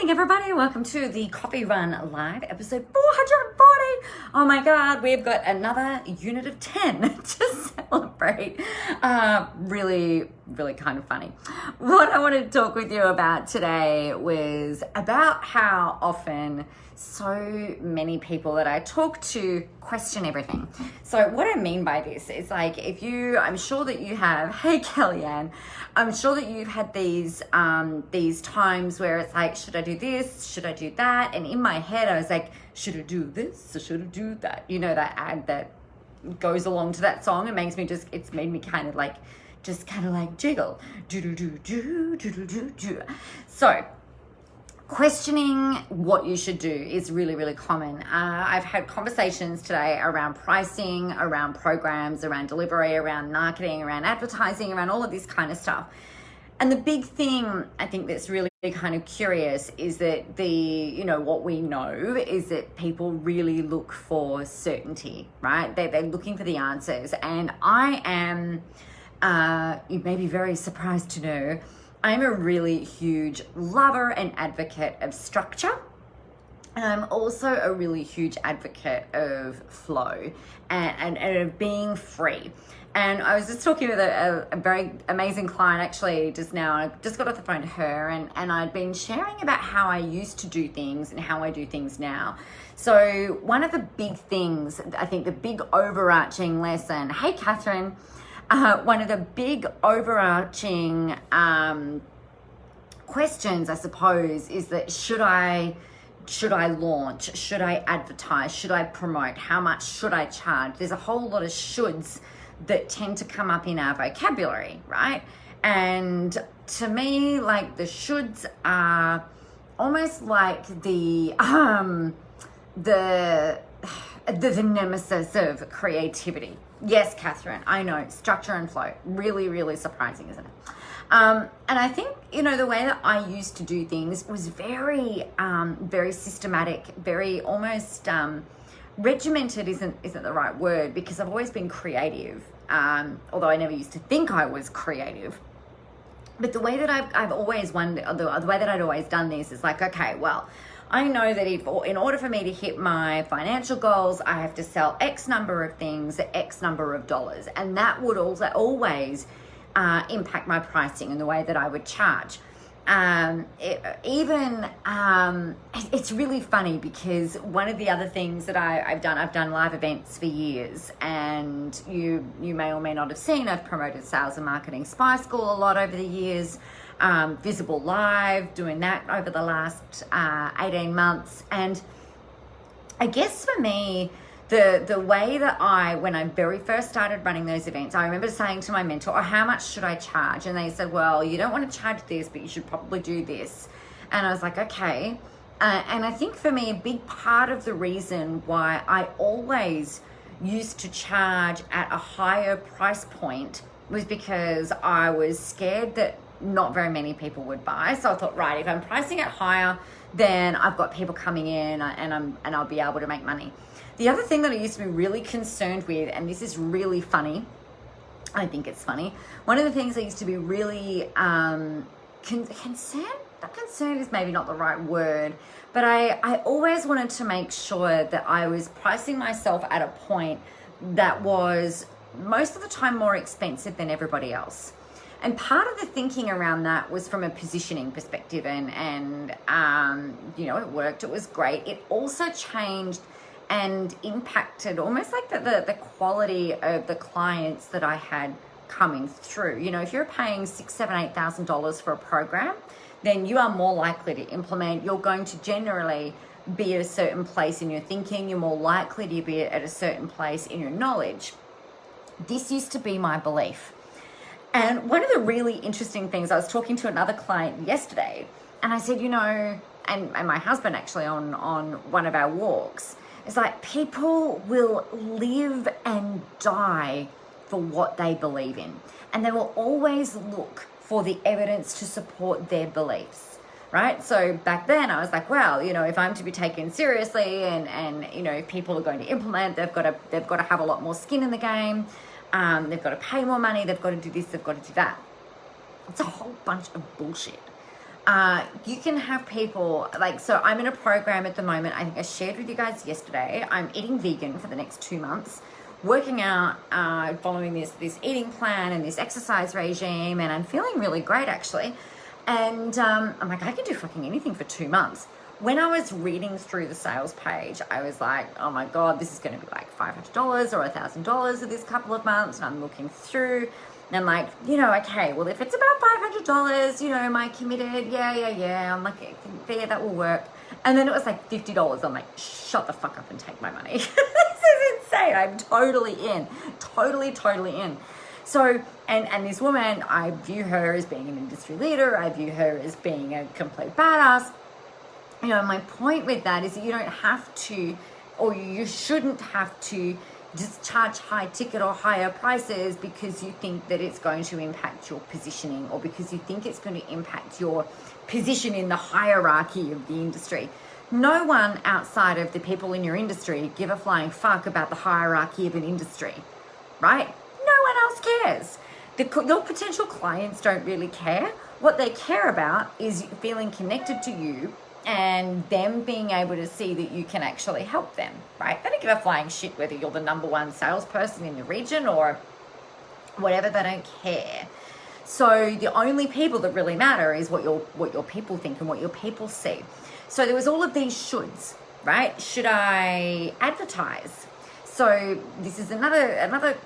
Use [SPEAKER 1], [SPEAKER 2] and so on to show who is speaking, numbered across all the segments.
[SPEAKER 1] morning, everybody. Welcome to the Coffee Run Live, episode 440. Oh my God, we've got another unit of 10 to celebrate. Really kind of funny. What I wanted to talk with you about today was about how often so many people that I talk to question everything. So what I mean by this is like, I'm sure that you have, hey Kellyanne, I'm sure that you've had these times where it's like, should I do this? Should I do that? And in my head, I was like, should I do this or should I do that? You know, that ad that goes along to that song. It's made me kind of like jiggle. Do. So questioning what you should do is really common. I've had conversations today around pricing, around programs, around delivery, around marketing, around advertising, around all of this kind of stuff. And the big thing I think that's really kind of curious is that what we know is that people really look for certainty, right? They're looking for the answers. And I am, you may be very surprised to know, I'm a really huge lover and advocate of structure. And I'm also a really huge advocate of flow and of being free. And I was just talking with a very amazing client actually just now. I just got off the phone to her and I'd been sharing about how I used to do things and how I do things now. So one of the big things, I think the big overarching lesson, hey Catherine, one of the big overarching questions, I suppose, is that should I launch? Should I advertise? Should I promote? How much should I charge? There's a whole lot of shoulds that tend to come up in our vocabulary, right? And to me, like the shoulds are almost like the nemesis of creativity. Yes, Catherine, I know, structure and flow, really surprising, isn't it? And I think, the way that I used to do things was very systematic, very almost regimented isn't the right word, because I've always been creative, although I never used to think I was creative. But the way that I've always wondered, the way that I'd always done this is like, okay, well, I know that in order for me to hit my financial goals, I have to sell X number of things at X number of dollars. And that would also always impact my pricing and the way that I would charge. It's really funny because one of the other things that I've done live events for years, and you may or may not have seen, I've promoted Sales and Marketing Spy School a lot over the years, Visible Live, doing that over the last 18 months. And I guess for me, the way that when I very first started running those events, I remember saying to my mentor, how much should I charge? And they said, well, you don't want to charge this, but you should probably do this. And I was like, okay. And I think for me, a big part of the reason why I always used to charge at a higher price point was because I was scared that not very many people would buy. So I thought, right, if I'm pricing it higher, then I've got people coming in and I'll be able to make money. The other thing that I used to be really concerned with, and this is really funny, I think it's funny, one of the things I used to be really concerned, not concerned is maybe not the right word, but I always wanted to make sure that I was pricing myself at a point that was most of the time more expensive than everybody else. And part of the thinking around that was from a positioning perspective, and it worked, it was great. It also changed and impacted almost like the quality of the clients that I had coming through. If you're paying $6,000, $7,000, $8,000 for a program, then you are more likely to implement. You're going to generally be at a certain place in your thinking. You're more likely to be at a certain place in your knowledge. This used to be my belief. And one of the really interesting things, I was talking to another client yesterday, and I said, and my husband actually on one of our walks, it's like people will live and die for what they believe in. And they will always look for the evidence to support their beliefs, right? So back then I was like, well, if I'm to be taken seriously and if people are going to implement, they've got to have a lot more skin in the game. They've got to pay more money. They've got to do this. They've got to do that. It's a whole bunch of bullshit. You can have people like, so I'm in a program at the moment. I think I shared with you guys yesterday. I'm eating vegan for the next 2 months, working out, following this eating plan and this exercise regime, and I'm feeling really great actually. And I'm like, I can do fucking anything for 2 months. When I was reading through the sales page, I was like, oh my God, this is going to be like $500 or $1,000 for this couple of months. And I'm looking through and I'm like, okay, well, if it's about $500, am I committed? Yeah. I'm like, yeah, that will work. And then it was like $50. I'm like, shut the fuck up and take my money. This is insane. I'm totally in, totally in. So, and this woman, I view her as being an industry leader. I view her as being a complete badass. My point with that is that you don't have to, or you shouldn't have to just charge high ticket or higher prices because you think that it's going to impact your positioning, or because you think it's going to impact your position in the hierarchy of the industry. No one outside of the people in your industry give a flying fuck about the hierarchy of an industry, right? No one else cares. Your potential clients don't really care. What they care about is feeling connected to you and them being able to see that you can actually help them, right? They don't give a flying shit whether you're the number one salesperson in the region or whatever. They don't care. So the only people that really matter is what your people think and what your people see. So there was all of these shoulds, right? Should I advertise? So this is another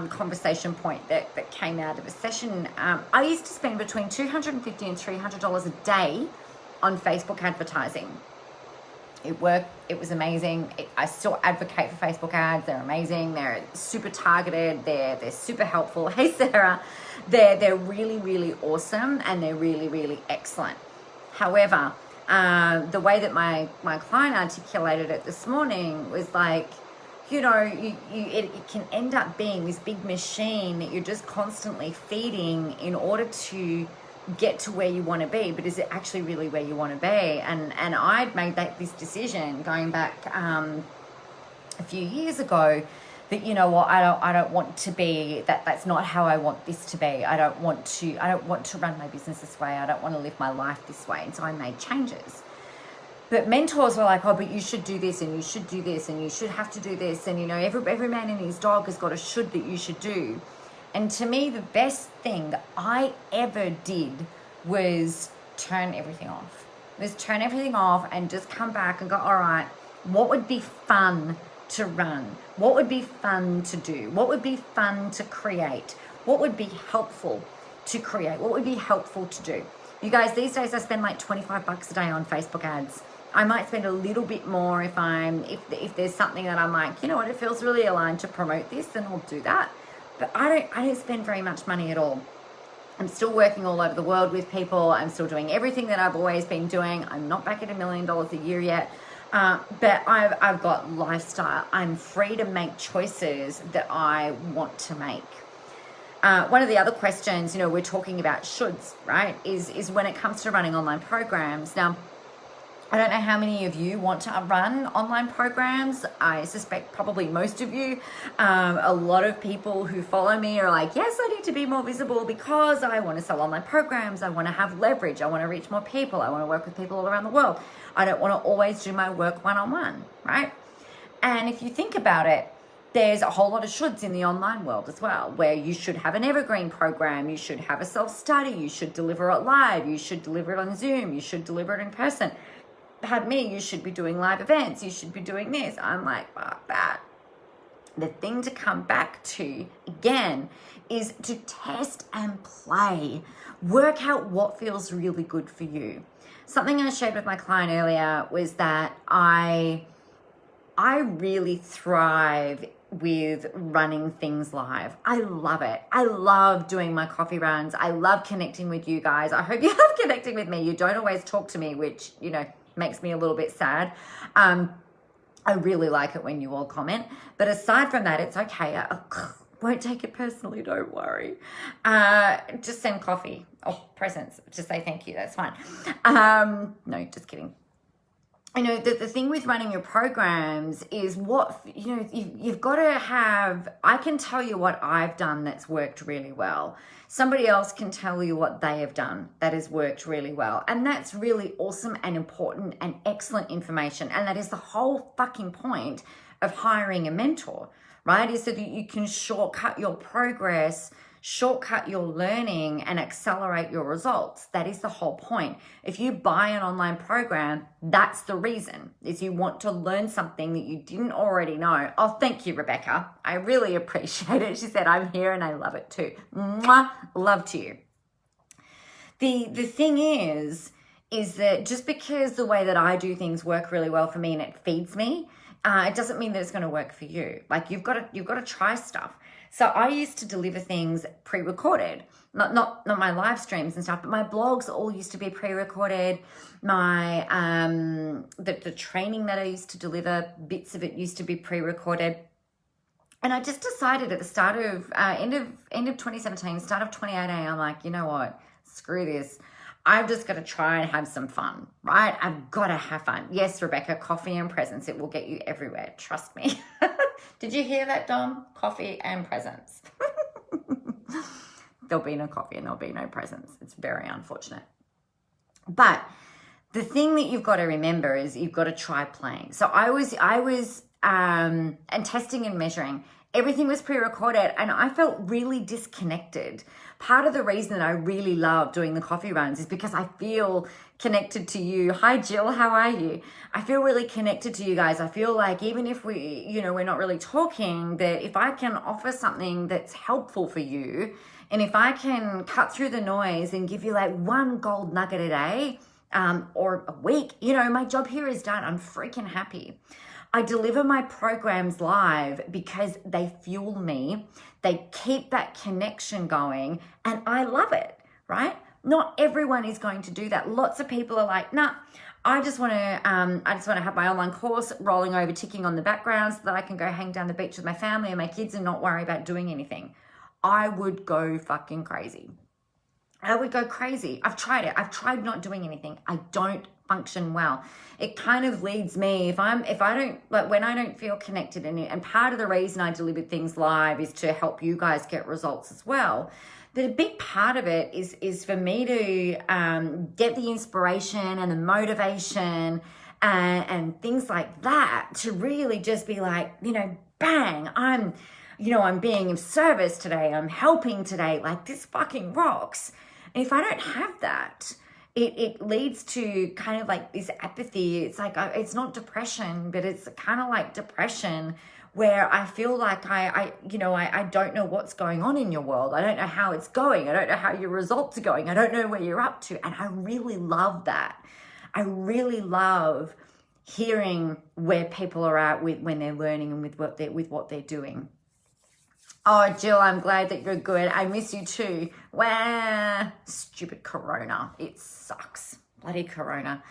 [SPEAKER 1] conversation point that came out of a session. I used to spend between $250 and $300 a day on Facebook advertising. It worked. It was amazing. I still advocate for Facebook ads. They're amazing. They're super targeted. They're super helpful. Hey, Sarah. They're really, really awesome, and they're really, really excellent. However, the way that my client articulated it this morning was like, it can end up being this big machine that you're just constantly feeding in order to get to where you want to be. But is it actually really where you want to be? And I'd made this decision going back a few years ago that, I don't want to be that's not how I want this to be. I don't want to run my business this way. I don't want to live my life this way. And so I made changes. But mentors were like, oh, but you should do this, and you should do this, and you should have to do this, and every man and his dog has got a should that you should do. And to me, the best thing that I ever did was turn everything off. And just come back and go, all right, what would be fun to run? What would be fun to do? What would be fun to create? What would be helpful to create? What would be helpful to do? You guys, these days I spend like $25 a day on Facebook ads. I might spend a little bit more if there's something that I'm like, it feels really aligned to promote this, then I'll do that. But I don't spend very much money at all. I'm still working all over the world with people. I'm still doing everything that I've always been doing. I'm not back at $1 million a year yet. But I've got lifestyle. I'm free to make choices that I want to make. One of the other questions, we're talking about shoulds, right, is when it comes to running online programs. Now, I don't know how many of you want to run online programs. I suspect probably most of you. A lot of people who follow me are like, yes, I need to be more visible because I want to sell online programs. I want to have leverage. I want to reach more people. I want to work with people all around the world. I don't want to always do my work one-on-one, right? And if you think about it, there's a whole lot of shoulds in the online world as well, where you should have an evergreen program, you should have a self-study, you should deliver it live, you should deliver it on Zoom, you should deliver it in person. Pardon me, you should be doing live events, you should be doing this. I'm like, fuck that. The thing to come back to, again, is to test and play. Work out what feels really good for you. Something I shared with my client earlier was that I really thrive with running things live. I love it. I love doing my coffee runs. I love connecting with you guys. I hope you love connecting with me. You don't always talk to me, which, makes me a little bit sad. I really like it when you all comment. But aside from that, it's okay. I won't take it personally, don't worry. Just send coffee or presents. Just say thank you. That's fine. No, just kidding. the thing with running your programs is you've got to have, I can tell you what I've done that's worked really well. Somebody else can tell you what they have done that has worked really well. And that's really awesome and important and excellent information. And that is the whole fucking point of hiring a mentor, right? Is so that you can shortcut your progress, shortcut your learning, and accelerate your results. That is the whole point. If you buy an online program, that's the reason, is you want to learn something that you didn't already know. Oh, thank you, Rebecca. I really appreciate it. She said, I'm here and I love it too. Mwah, love to you. The thing is that just because the way that I do things work really well for me and it feeds me, it doesn't mean that it's going to work for you. Like you've got to try stuff. So I used to deliver things pre-recorded, not my live streams and stuff, but my blogs all used to be pre-recorded. My the training that I used to deliver, bits of it used to be pre-recorded. And I just decided at the start of end of 2017, start of 2018, I'm like, you know what? Screw this. I've just got to try and have some fun, right? I've got to have fun. Yes, Rebecca, coffee and presents. It will get you everywhere. Trust me. Did you hear that, Dom? Coffee and presents. There'll be no coffee and there'll be no presents. It's very unfortunate. But the thing that you've got to remember is you've got to try playing. So I was and testing and measuring. Everything was pre-recorded and I felt really disconnected. Part of the reason that I really love doing the coffee runs is because I feel connected to you. Hi, Jill. How are you? I feel really connected to you guys. I feel like even if we're not really talking, that if I can offer something that's helpful for you, and if I can cut through the noise and give you like one gold nugget a day or a week, my job here is done. I'm freaking happy. I deliver my programs live because they fuel me. They keep that connection going and I love it, right? Not everyone is going to do that. Lots of people are like, nah, I just want to have my online course rolling over, ticking on the background so that I can go hang down the beach with my family and my kids and not worry about doing anything. I would go fucking crazy. I would go crazy. I've tried it. I've tried not doing anything. I don't function well. It kind of leads me, when I don't feel connected, and part of the reason I deliver things live is to help you guys get results as well. But a big part of it is for me to get the inspiration and the motivation and things like that to really just be like, bang, I'm being of service today. I'm helping today. Like this fucking rocks. And if I don't have that, it leads to kind of like this apathy. It's like, it's not depression, but it's kind of like depression where I feel like I don't know what's going on in your world. I don't know how it's going. I don't know how your results are going. I don't know where you're up to. And I really love that. I really love hearing where people are at when they're learning and with what they're doing. Oh, Jill, I'm glad that you're good. I miss you too. Wah, stupid Corona. It sucks. Bloody Corona.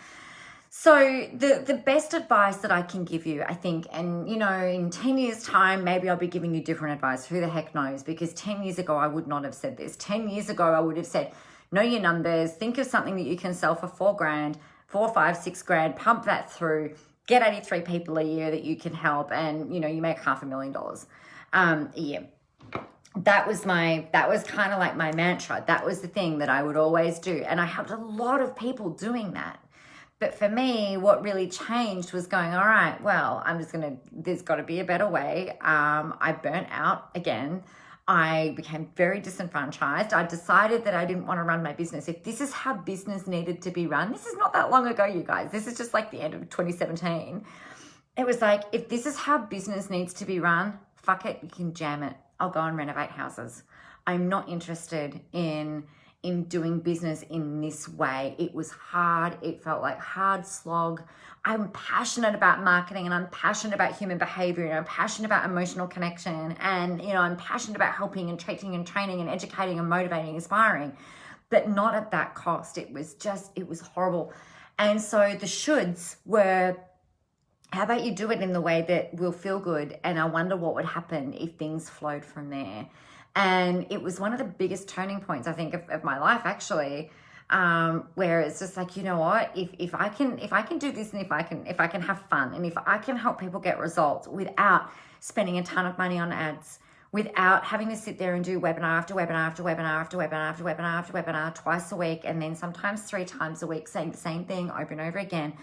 [SPEAKER 1] So the best advice that I can give you, I think, and in 10 years time, maybe I'll be giving you different advice. Who the heck knows? Because 10 years ago, I would not have said this. 10 years ago, I would have said, know your numbers, think of something that you can sell for $4,000, 4, 5, 6 grand, pump that through, get 83 people a year that you can help, and you make $500,000 a year. That was kind of like my mantra. That was the thing that I would always do. And I helped a lot of people doing that. But for me, what really changed was going, all right, well, there's got to be a better way. I burnt out again. I became very disenfranchised. I decided that I didn't want to run my business. If this is how business needed to be run, this is not that long ago, you guys. This is just like the end of 2017. It was like, if this is how business needs to be run, fuck it, you can jam it. I'll go and renovate houses. I'm not interested in doing business in this way. It was hard. It felt like hard slog. I'm passionate about marketing and I'm passionate about human behavior and I'm passionate about emotional connection and, I'm passionate about helping and teaching and training and educating and motivating, inspiring, but not at that cost. It was horrible. And so the shoulds were, how about you do it in the way that will feel good? And I wonder what would happen if things flowed from there. And it was one of the biggest turning points, I think, of my life, actually. where it's just like, you know what, if I can do this, and if I can have fun, and if I can help people get results without spending a ton of money on ads, without having to sit there and do webinar after webinar after webinar after webinar after webinar after webinar twice a week, and then sometimes 3 times a week saying the same thing over and over again.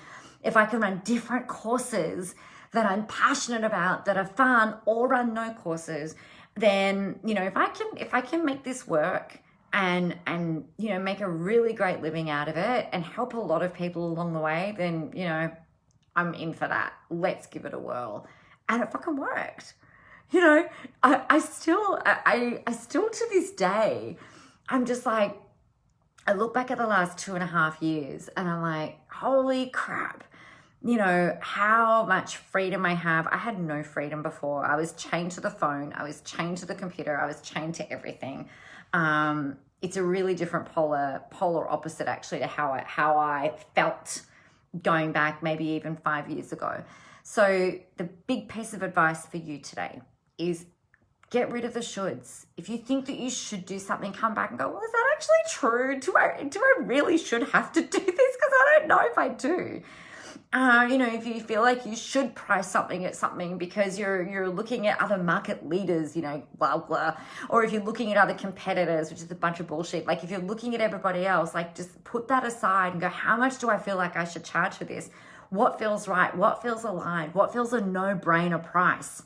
[SPEAKER 1] If I can run different courses that I'm passionate about, that are fun, or run no courses, then, you know, if I can make this work and you know, make a really great living out of it and help a lot of people along the way, then, you know, I'm in for that. Let's give it a whirl. And it fucking worked. You know, I still to this day, I'm just like, I look back at the last 2.5 years and I'm like, holy crap, you know, how much freedom I have. I had no freedom before. I was chained to the phone. I was chained to the computer. I was chained to everything. It's a really different polar opposite actually to how I felt going back maybe even 5 years ago. So the big piece of advice for you today is get rid of the shoulds. If you think that you should do something, come back and go, well, is that actually true? Do I really should have to do this? Because I don't know if I do. You know, if you feel like you should price something at something because you're looking at other market leaders, you know, blah, blah. Or if you're looking at other competitors, which is a bunch of bullshit. Like if you're looking at everybody else, like just put that aside and go, how much do I feel like I should charge for this? What feels right? What feels aligned? What feels a no-brainer price?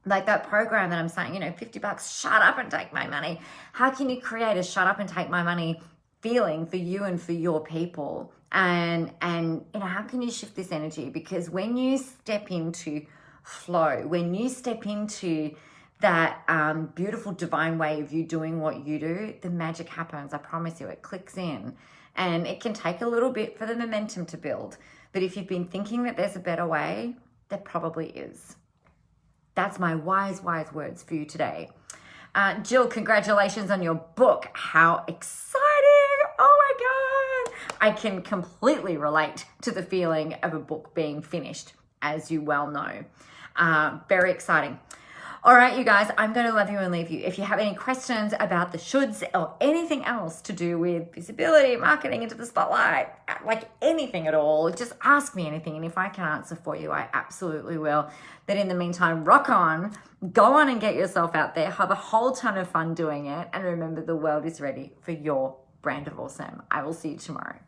[SPEAKER 1] Like that program that I'm saying, you know, $50, shut up and take my money. How can you create a shut up and take my money feeling for you and for your people? And you know, how can you shift this energy? Because when you step into flow, when you step into that beautiful divine way of you doing what you do, the magic happens. I promise you, it clicks in. And it can take a little bit for the momentum to build. But if you've been thinking that there's a better way, there probably is. That's my wise words for you today. Jill, congratulations on your book. How exciting. Oh my God. I can completely relate to the feeling of a book being finished, as you well know. Very exciting. All right, you guys, I'm going to love you and leave you. If you have any questions about the shoulds or anything else to do with visibility, marketing into the spotlight, like anything at all, just ask me anything. And if I can answer for you, I absolutely will. But in the meantime, rock on, go on and get yourself out there, have a whole ton of fun doing it. And remember, the world is ready for your brand of awesome. I will see you tomorrow.